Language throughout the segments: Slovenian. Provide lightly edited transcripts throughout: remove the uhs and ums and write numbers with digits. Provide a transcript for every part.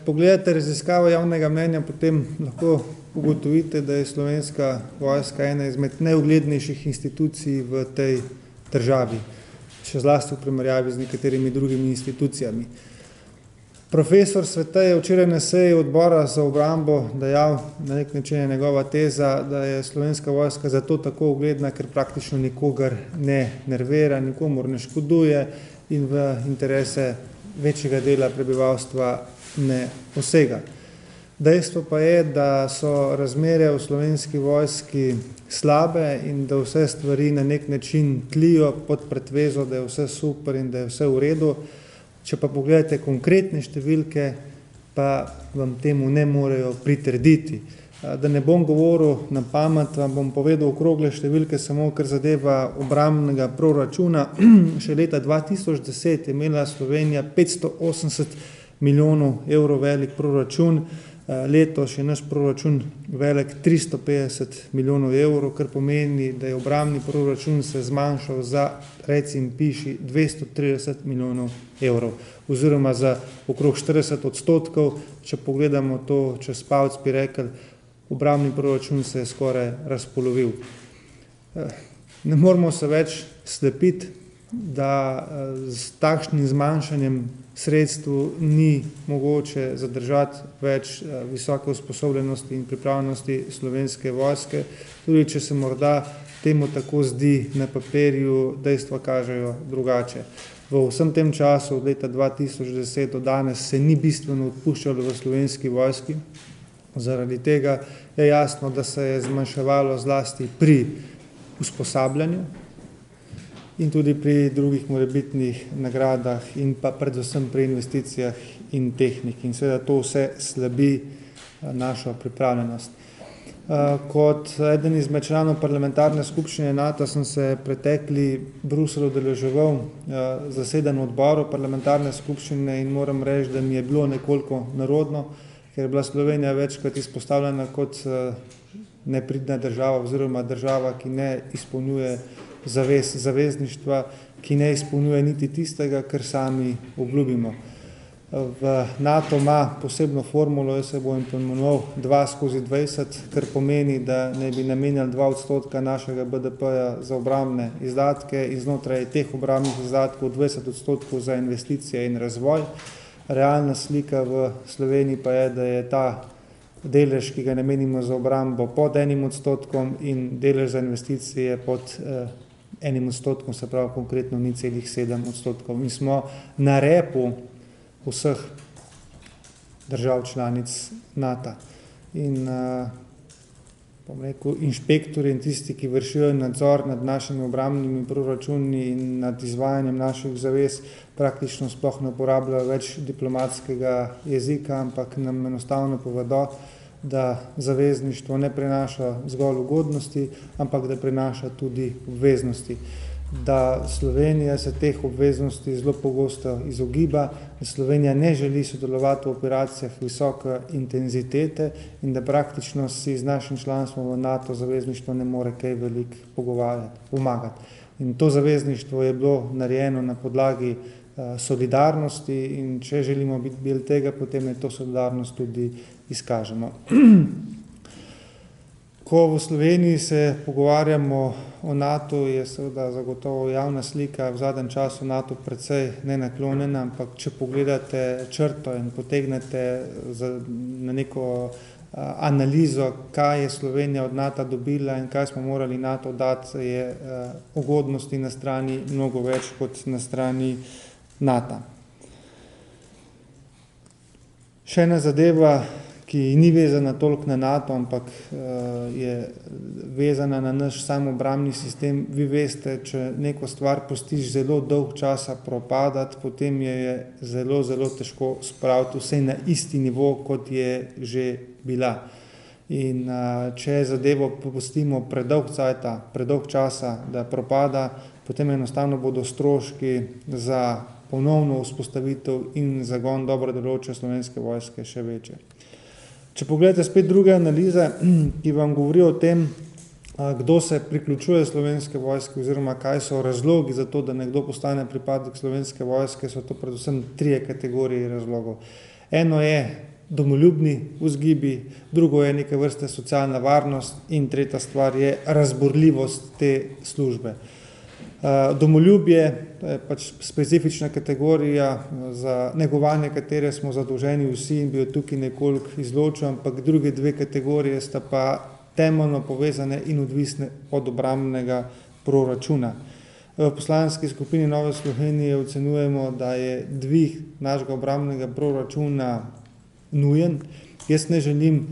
pogledate raziskavo javnega mnenja, potem lahko ugotovite, da je Slovenska vojska ena izmed najuglednejših institucij v tej državi, še zlasti v primerjavi z nekaterimi drugimi institucijami. Profesor Svete je včeraj na seji odbora za obrambo dejal, na nek način je njegova teza, da je Slovenska vojska zato tako ugledna, ker praktično nikogar ne nervira, nikomur ne škoduje in v interese večjega dela prebivalstva ne posega. Dejstvo pa je, da so razmere v Slovenski vojski slabe in da vse stvari na nek način tlijo pod pretvezo, da je vse super in da je vse v redu. Če pa pogledate konkretne številke, pa vam temu ne morejo pritrditi. Da ne bom govoril na pamet, vam bom povedal okrogle številke, samo kar zadeva obrambnega proračuna. Še leta 2010 je imela Slovenija 580 milijonov evrov velik proračun, letos je naš proračun velik 350 milijonov evrov, kar pomeni, da je obrambni proračun se zmanjšal za, recim piši, 230 milijonov evrov, oziroma za okrog 40%. Če pogledamo to čez palec, bi rekel, obrambni proračun se je skoraj razpolovil. Ne moramo se več slepiti, da s takšnim zmanjšanjem sredstv ni mogoče zadržati več visoke usposobljenosti in pripravljenosti Slovenske vojske, tudi če se morda temu tako zdi na papirju, dejstva kažejo drugače. V vsem tem času, od leta 2010 do danes, se ni bistveno odpuščalo v Slovenski vojski. Zaradi tega je jasno, da se je zmanjševalo zlasti pri usposabljanju in tudi pri drugih morebitnih nagradah in pa predvsem pri investicijah in tehniki. In seveda to vse slabi našo pripravljenost. Kot eden izmed članov parlamentarne skupščine NATO sem se pretekli Bruselj udeleževal zasedanj odborov parlamentarne skupščine in moram reči, da mi je bilo nekoliko nerodno, ker je bila Slovenija večkrat izpostavljena kot nepridna država oziroma država, ki ne izpolnjuje zavezništva, ki ne izpolnjuje niti tistega, kar sami obljubimo. V NATO ima posebno formulo, jaz se bom imenoval 2/20, kar pomeni, da ne bi namenjali 2% našega BDP-ja za obrambne izdatke in znotraj teh obrambnih izdatkov 20% za investicije in razvoj. Realna slika v Sloveniji pa je, da je ta delež, ki ga namenimo za obrambo, pod 1% in delež za investicije pod 1%, se pravi konkretno 0,7%. Mi smo na repu vseh držav članic NATO. In bom rekel, inšpektorji in tisti, ki vršijo nadzor nad našimi obrambnimi proračuni in nad izvajanjem naših zavez, praktično sploh ne uporabljajo več diplomatskega jezika, ampak nam enostavno povedo, da zavezništvo ne prinaša zgolj ugodnosti, ampak da prinaša tudi obveznosti. Da Slovenija se teh obveznosti zelo pogosto izogiba, da Slovenija ne želi sodelovati v operacijah visoke intenzitete in da praktično si z našim članstvom v NATO zavezništvo ne more kaj veliko pomagati. In to zavezništvo je bilo narejeno na podlagi solidarnosti in če želimo biti del tega, potem je to solidarnost tudi izkažemo. Ko v Sloveniji se pogovarjamo o NATO, je seveda zagotovo javna slika v zadnjem času NATO precej nenaklonjena, ampak če pogledate črto in potegnete na neko analizo, kaj je Slovenija od NATO dobila in kaj smo morali NATO dati, je ugodnosti na strani mnogo več kot na strani NATO. Še ena zadeva, ki ni vezana toliko na NATO, ampak je vezana na naš samoobrambni sistem. Vi veste, če neko stvar pustiš zelo dolg časa propadati, potem je zelo, zelo težko spraviti vse na isti nivo, kot je že bila. In če zadevo pustimo predolg časa, da propada, potem enostavno bodo stroški za ponovno vzpostavitev in zagon dobro delujoče Slovenske vojske še večje. Če pogledate spet druge analize, ki vam govorijo o tem, kdo se priključuje Slovenske vojske oziroma kaj so razlogi za to, da nekdo postane pripadnik Slovenske vojske, so to predvsem 3 kategorije razlogov. Eno je domoljubni vzgibi, drugo je neke vrste socialna varnost in tretja stvar je razburljivost te službe. Domoljubje je pač specifična kategorija, za negovanje katere smo zadolženi vsi in bi jo tukaj nekoliko izločil, ampak druge dve kategorije sta pa temeljno povezane in odvisne od obrambnega proračuna. V poslanski skupini Nove Slovenije ocenjujemo, da je dvig našega obrambnega proračuna nujen. Jaz ne želim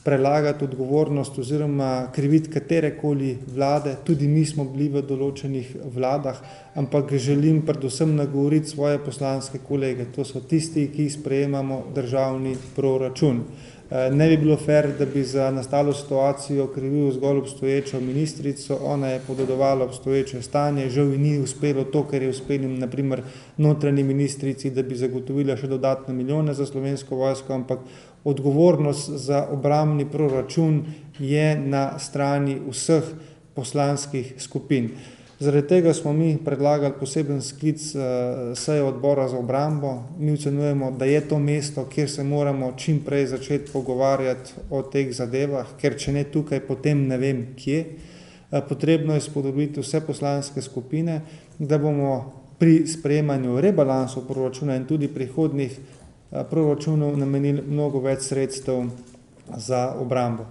prelagati odgovornost oziroma kriviti katerekoli vlade, tudi mi smo bili v določenih vladah, ampak želim predvsem nagovoriti svoje poslanske kolege, to so tisti, ki sprejemamo državni proračun. Ne bi bilo fair, da bi za nastalo situacijo krivil zgolj obstoječo ministrico, ona je podedovala obstoječe stanje, žal ji ni uspelo to, kar je uspelo na primer notranji ministrici, da bi zagotovila še dodatne milijone za Slovensko vojsko, ampak odgovornost za obrambni proračun je na strani vseh poslanskih skupin. Zaradi tega smo mi predlagali poseben sklic seje odbora za obrambo. Mi ocenjujemo, da je to mesto, kjer se moramo čim prej začeti pogovarjati o teh zadevah, ker če ne tukaj, potem ne vem kje. Potrebno je spodbuditi vse poslanske skupine, da bomo pri sprejemanju rebalansov proračuna in tudi prihodnjih proračunov namenili mnogo več sredstev za obrambo.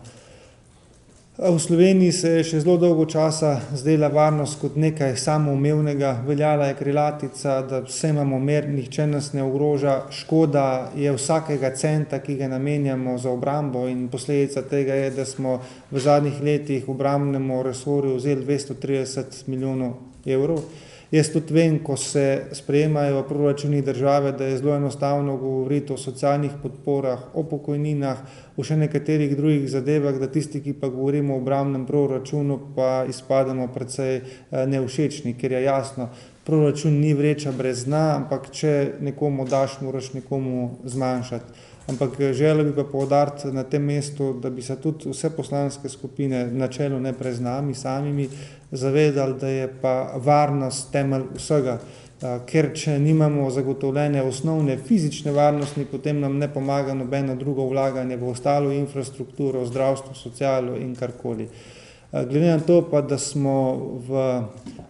V Sloveniji se je še zelo dolgo časa zdela varnost kot nekaj samoumevnega, veljala je krilatica, da vse imamo mir, nihče nas ne ogroža, škoda je vsakega centa, ki ga namenjamo za obrambo in posledica tega je, da smo v zadnjih letih obrambnemu resorju vzeli 230 milijonov evrov. Jaz tudi vem, ko se sprejemajo proračuni države, da je zelo enostavno govoriti o socialnih podporah, o pokojninah, o še nekaterih drugih zadevah, da tisti, ki pa govorimo o obrambnem proračunu, pa izpademo precej nevšečni, ker je jasno, proračun ni vreča brez dna, ampak če nekomu daš, moraš nekomu zmanjšati. Ampak želel bi pa poudariti na tem mestu, da bi se tudi vse poslanske skupine, na čelu ne pred nami samimi, zavedali, da je pa varnost temelj vsega. Ker če nimamo zagotovljene osnovne fizične varnosti, potem nam ne pomaga nobeno drugo vlaganje v ostalo infrastrukturo, zdravstvo, socialo in karkoli. Glede na to pa, da smo v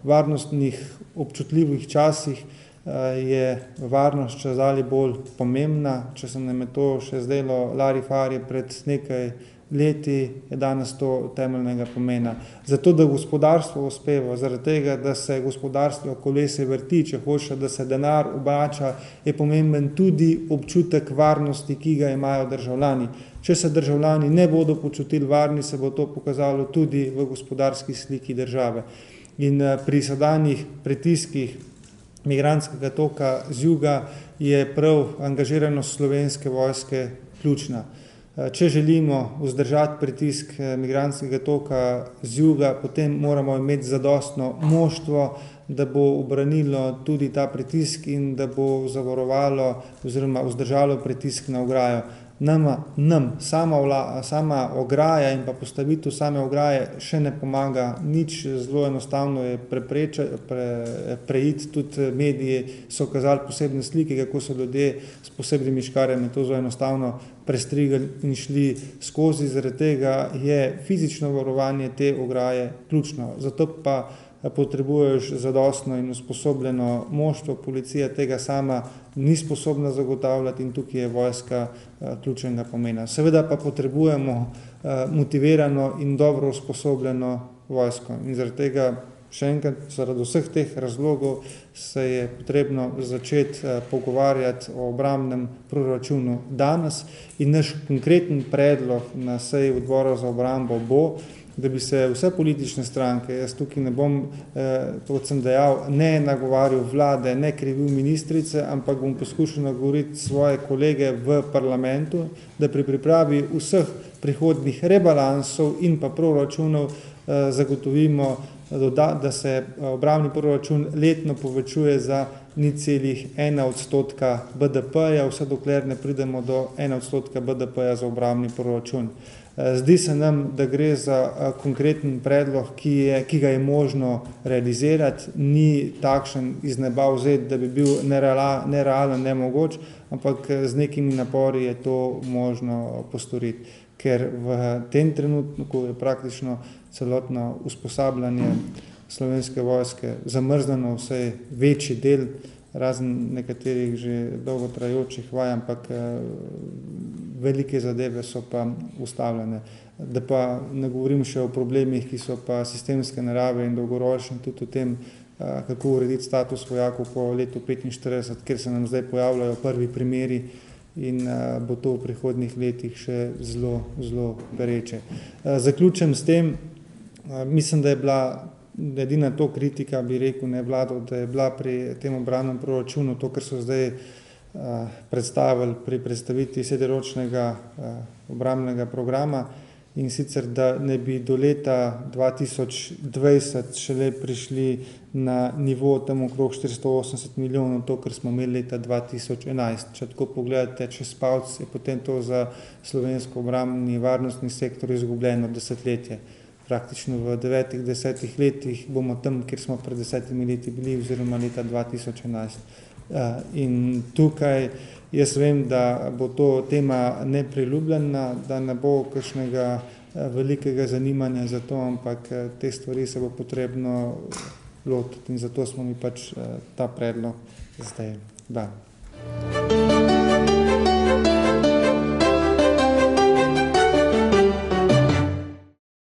varnostnih občutljivih časih, je varnost čedalje bolj pomembna. Če se nam je to še zdelo larifari pred nekaj leti, je danes to temeljnega pomena. Zato, da gospodarstvo uspeva, zaradi tega, da se gospodarstvo kolesje vrti, če hoče, da se denar obrača, je pomemben tudi občutek varnosti, ki ga imajo državljani. Če se državljani ne bodo počutili varni, se bo to pokazalo tudi v gospodarski sliki države. In pri sedanjih pritiskih migrantskega toka z juga je prav angažiranost Slovenske vojske ključna. Če želimo vzdržati pritisk migrantskega toka z juga, potem moramo imeti zadostno moštvo, da bo ubranilo tudi ta pritisk in da bo zavarovalo oziroma vzdržalo pritisk na ograjo. Nam sama ograja in pa postavitev same ograje še ne pomaga nič, zelo enostavno je preiti, tudi mediji so kazali posebne slike, kako so ljudje s posebnimi škarjami to zelo enostavno prestrigali in šli skozi, zaradi tega je fizično varovanje te ograje ključno. Zato pa potrebuješ zadostno in usposobljeno moštvo, policija tega sama ni sposobna zagotavljati in tukaj je vojska ključnega pomena. Seveda pa potrebujemo motivirano in dobro usposobljeno vojsko in zaradi tega še enkrat, zaradi vseh teh razlogov se je potrebno začeti pogovarjati o obrambnem proračunu danes in naš konkreten predlog na seji odbora za obrambo bo, da bi se vse politične stranke, jaz tukaj ne bom, kot sem dejal, ne nagovarjal vlade, ne krivil ministrice, ampak bom poskušal nagovoriti svoje kolege v parlamentu, da pri pripravi vseh prihodnjih rebalansov in pa proračunov zagotovimo, da se obrambni proračun letno povečuje za 0,1% BDP-ja, vse dokler ne pridemo do 1% BDP-ja za obrambni proračun. Zdi se nam, da gre za konkreten predlog, ki ga je možno realizirati, ni takšen iz neba vzet, da bi bil nerealen, nemogoč, ampak z nekimi napori je to možno postoriti, ker v tem trenutku je praktično celotno usposabljanje Slovenske vojske zamrznjeno, vsaj večji del, razen nekaterih že dolgotrajajočih vaj, ampak velike zadeve so pa ustavljene. Da pa ne govorim še o problemih, ki so pa sistemske narave in dolgoročni, tudi o tem, kako urediti status vojakov po letu 1945, kjer se nam zdaj pojavljajo prvi primeri in bo to v prihodnjih letih še zelo, zelo pereče. Zaključim s tem, mislim, da je bila edina to kritika, bi rekel, ne vladal, da je bila pri tem obrambnem proračunu to, kar so zdaj predstavili pri predstavitvi srednjeročnega obrambnega programa, in sicer, da ne bi do leta 2020 šele prišli na nivo tam okrog 480 milijonov, to, kar smo imeli leta 2011. Če tako pogledate čez palec, je potem to za slovensko obrambni varnostni sektor izgubljeno desetletje. Praktično v 9-10 letih bomo tam, kjer smo pred 10 leti bili, oziroma leta 2011. In tukaj jaz vem, da bo to tema nepriljubljena, da ne bo kakšnega velikega zanimanja za to, ampak te stvari se bo potrebno lotiti in zato smo mi pač ta predlog zdaj dali.